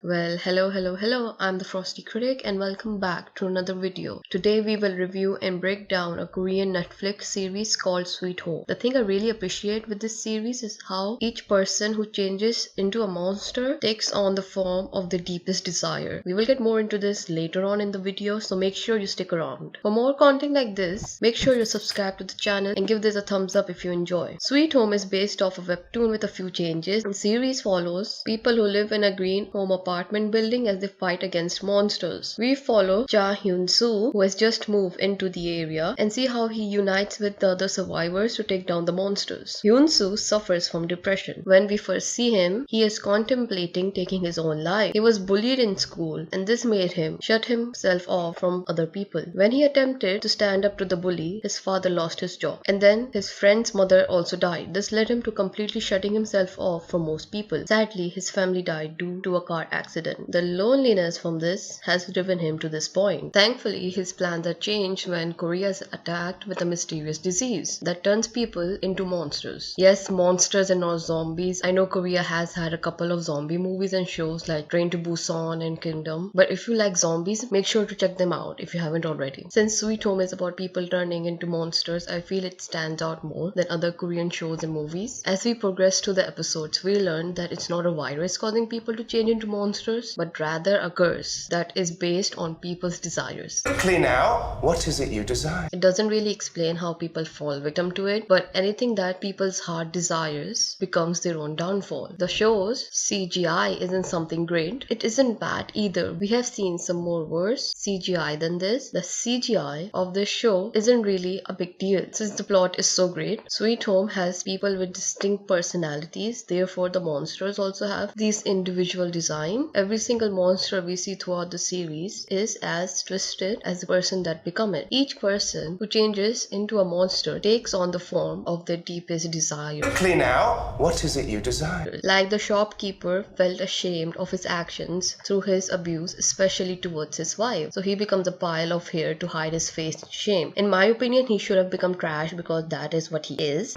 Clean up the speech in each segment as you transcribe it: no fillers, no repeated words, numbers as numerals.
Well, hello. I'm the Frosty Critic and welcome back to another video. Today we will review and break down a Korean Netflix series called Sweet Home. The thing I really appreciate with this series is how each person who changes into a monster takes on the form of their deepest desire. We will get more into this later on in the video, so make sure you stick around. For more content like this, make sure you subscribe to the channel and give this a thumbs up if you enjoy. Sweet Home is based off a webtoon with a few changes. The series follows people who live in a green home apartment building as they fight against monsters. We follow Cha Hyun-soo, who has just moved into the area, and see how he unites with the other survivors to take down the monsters. Hyun-soo suffers from depression. When we first see him, he is contemplating taking his own life. He was bullied in school, and this made him shut himself off from other people. When he attempted to stand up to the bully, his father lost his job, and then his friend's mother also died. This led him to completely shutting himself off from most people. Sadly, his family died due to a car accident. The loneliness from this has driven him to this point. Thankfully, his plans are changed when Korea is attacked with a mysterious disease that turns people into monsters. Yes, monsters and not zombies. I know Korea has had a couple of zombie movies and shows like Train to Busan and Kingdom, but if you like zombies, make sure to check them out if you haven't already. Since Sweet Home is about people turning into monsters, I feel it stands out more than other Korean shows and movies. As we progress through the episodes, we learn that it's not a virus causing people to change into monsters, but rather a curse that is based on people's desires. Quickly now, what is it you desire? It doesn't really explain how people fall victim to it, but anything that people's heart desires becomes their own downfall. The show's CGI isn't something great. It isn't bad either. We have seen some more worse CGI than this. The CGI of this show isn't really a big deal since the plot is so great. Sweet Home has people with distinct personalities, therefore the monsters also have these individual design. Every single monster we see throughout the series is as twisted as the person that become it. Each person who changes into a monster takes on the form of their deepest desire. Quickly now, what is it you desire? Like the shopkeeper felt ashamed of his actions through his abuse, especially towards his wife. So he becomes a pile of hair to hide his face in shame. In my opinion, he should have become trash because that is what he is.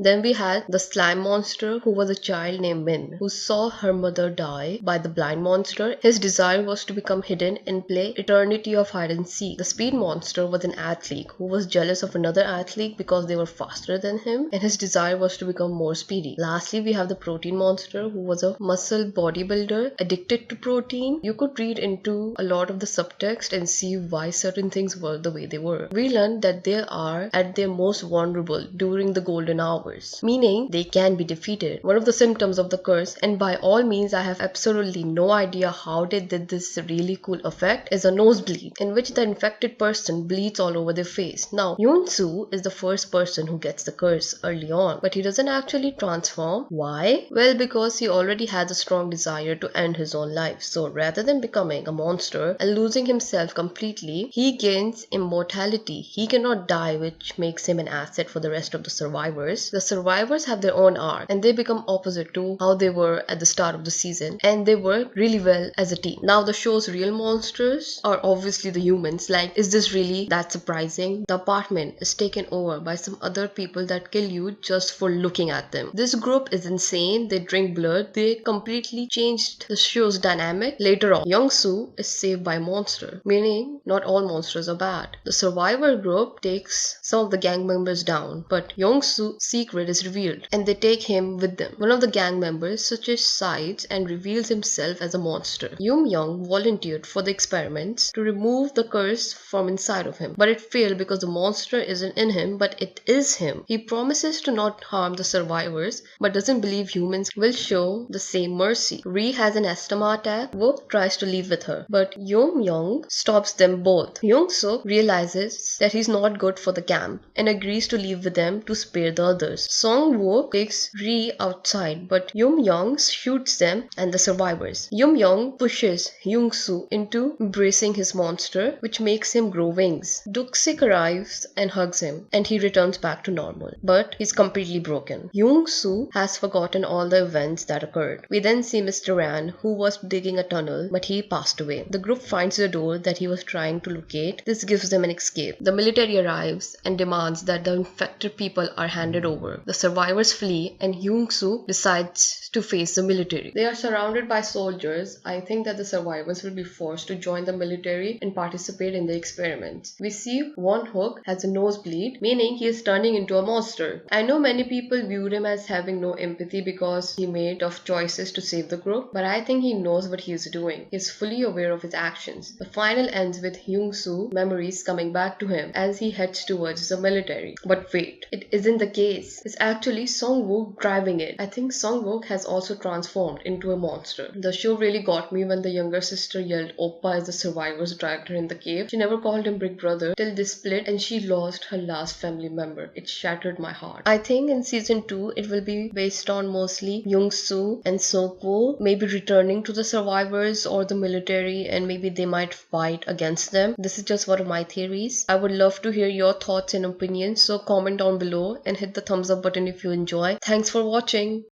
Then we had the slime monster, who was a child named Min, who saw her mother die by the blind monster. His desire was to become hidden and play eternity of hide and seek. The speed monster was an athlete who was jealous of another athlete because they were faster than him, and his desire was to become more speedy. Lastly, we have the protein monster, who was a muscle bodybuilder addicted to protein. You could read into a lot of the subtext and see why certain things were the way they were. We learned that they are at their most vulnerable during the golden hours, meaning they can be defeated. One of the symptoms of the curse, and by all means I have absolutely no idea how they did this really cool effect, is a nosebleed, in which the infected person bleeds all over their face. Now, Yoon-soo is the first person who gets the curse early on, but he doesn't actually transform. Why? Well, because he already has a strong desire to end his own life. So rather than becoming a monster and losing himself completely, he gains immortality. He cannot die, which makes him an asset for the rest of the survivors. The survivors have their own arc, and they become opposite to how they were at the start of the season, and they work really well as a team. Now, the show's real monsters are obviously the humans. Like, is this really that surprising? The apartment is taken over by some other people that kill you just for looking at them. This group is insane. They drink blood. They completely changed the show's dynamic. Later on, Young-soo is saved by a monster, meaning not all monsters are bad. The survivor group takes some of the gang members down, but Young-soo's secret is revealed, and they take him with them. One of the gang members switches sides and reveals himself as a monster. Young volunteered for the experiments to remove the curse from inside of him, but it failed because the monster isn't in him, but it is him. He promises to not harm the survivors, but doesn't believe humans will show the same mercy. Ri has an asthma attack. Wook tries to leave with her, but Young stops them both. Young-suk realizes that he's not good for the camp and agrees to leave with them to spare the others. Song-wook takes Ri outside, but Young shoots them and the survivors. Young pushes Young-soo into embracing his monster, which makes him grow wings. Duksik arrives and hugs him, and he returns back to normal, but he's completely broken. Young-soo has forgotten all the events that occurred. We then see Mr. Ran, who was digging a tunnel, but he passed away. The group finds the door that he was trying to locate. This gives them an escape. The military arrives and demands that the infected people are handed over over. The survivors flee and Young-soo decides to face the military. They are surrounded by soldiers. I think that the survivors will be forced to join the military and participate in the experiments. We see Won-hook has a nosebleed, meaning he is turning into a monster. I know many people viewed him as having no empathy because he made tough choices to save the group, but I think he knows what he is doing. He is fully aware of his actions. The final ends with Young-soo memories coming back to him as he heads towards the military. But wait, it isn't the case. It's actually Sung-wook driving it. I think Sung-wook has also transformed into a monster. The show really got me when the younger sister yelled Oppa as the survivors dragged her in the cave. She never called him Big Brother till they split and she lost her last family member. It shattered my heart. I think in season 2 it will be based on mostly Young-soo and Seok-woo maybe returning to the survivors or the military, and maybe they might fight against them. This is just one of my theories. I would love to hear your thoughts and opinions, so comment down below and hit the thumbs up button if you enjoy. Thanks for watching.